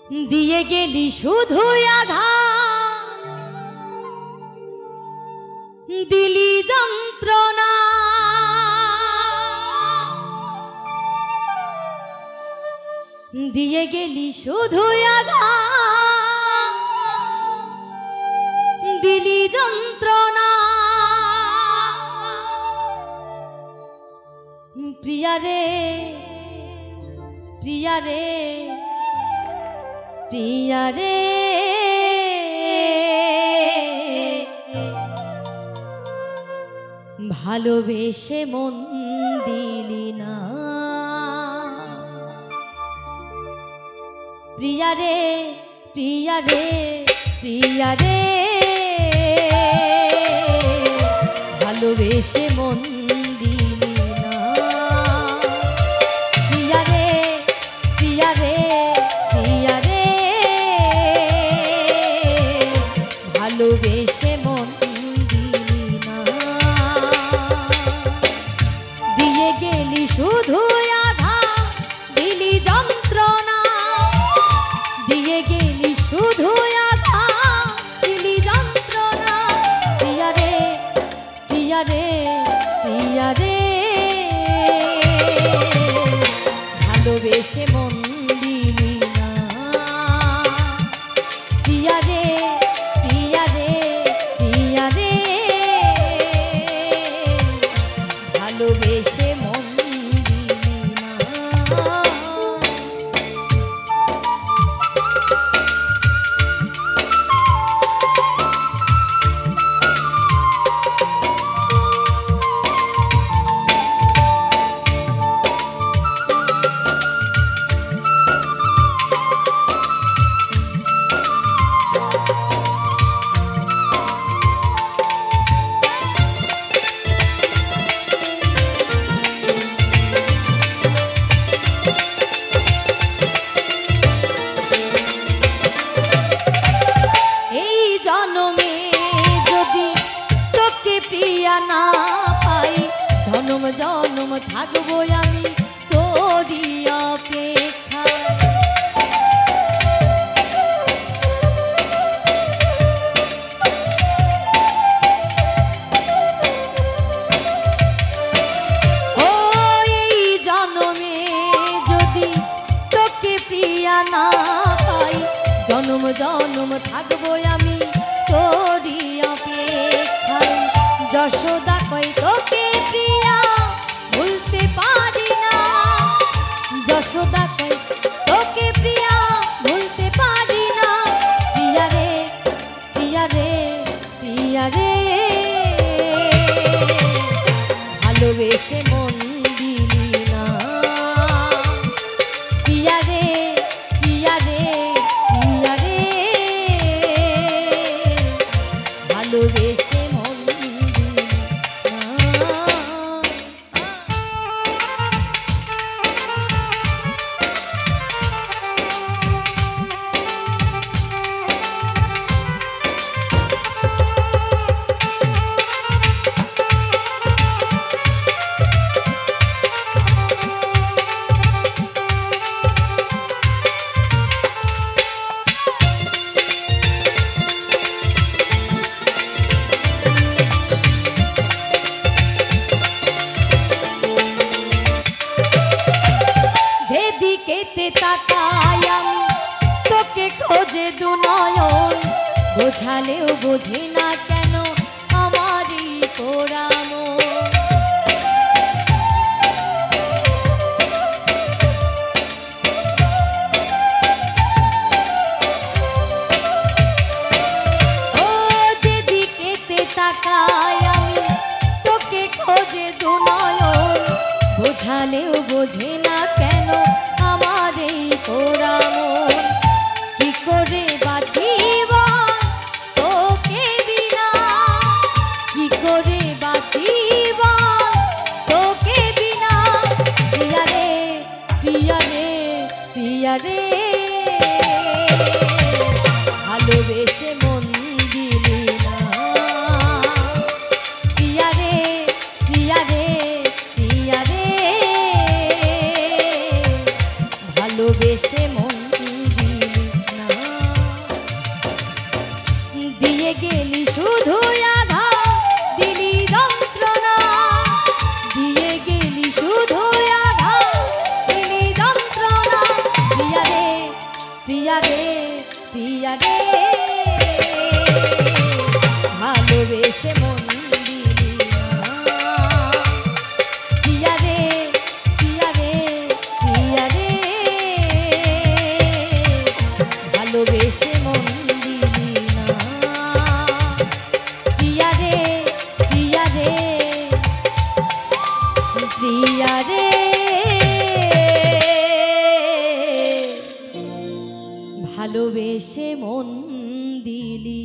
দিয়ে গেলি শুধু আঘাত, দিলি যন্ত্রণা, দিয়ে গেলি শুধু আঘাত, দিলি যন্ত্রণা। প্রিয়া রে প্রিয়া রে প্রিয়া রে, ভালোবেসে মন দিলি না। প্রিয়া রে প্রিয়া রে প্রিয়া রে, ভালোবেসে মন দিলি না। প্রিয়া রে প্রিয়া রে প্রিয়া রে, ভালোবেসে মন দিলি না। দিয়ে গেলি শুধু আঘাত, দিলি যন্ত্রণা, দিয়ে গেলি শুধু আঘাত, দিলি যন্ত্রণা। প্রিয়া রে প্রিয়া রে প্রিয়া রে, ভালোবেসে মন দিলি না। প্রিয়া রে প্রিয়া রে প্রিয়া রে, ভালোবেসে মন দিলি না। না পাই জনম জনম থাকবো আমি তোরই অপেক্ষায়। ও এই জনমে যদি তোকে প্রিয়া না পাই, জনম জনম থাকবো আমি তোরই অপেক্ষায়। যশোদা কই তোকে প্রিয়া ভুলতে পারি না, যশোদা কই তোকে প্রিয়া ভুলতে পারি না। প্রিয়া রে প্রিয়া রে প্রিয়া রে, ভালোবেসে মন দিলি না। প্রিয়া রে প্রিয়া রে প্রিয়া রে, ভালোবেসে তাকাই আমি তোকে খোঁজে দু নয়ন, বোঝালেও বোঝে না কেন আমারই পোড়া মন। ও যেদিকেতে তাকাই আমি তোকে খোঁজে দু নয়ন, বোঝালেও বোঝে না কেন আমার এই পোড়া মন। কি করে বাঁচিব তোকে বিনা, কি করে বাঁচিব তোকে বিনা। প্রিয়া রে প্রিয়া রে প্রিয়া রে, ভালোবেসে মন দিলি না। প্রিয়া রে প্রিয়া রে প্রিয়া রে, প্রিয়া রে ভালোবেসে মন দিলি না প্রিয়া রে প্রিয়া রে প্রিয়া রে ভালোবেসে মন দিলি না প্রিয়া রে প্রিয়া রে প্রিয়া রে ভালোবেসে মন দিলি।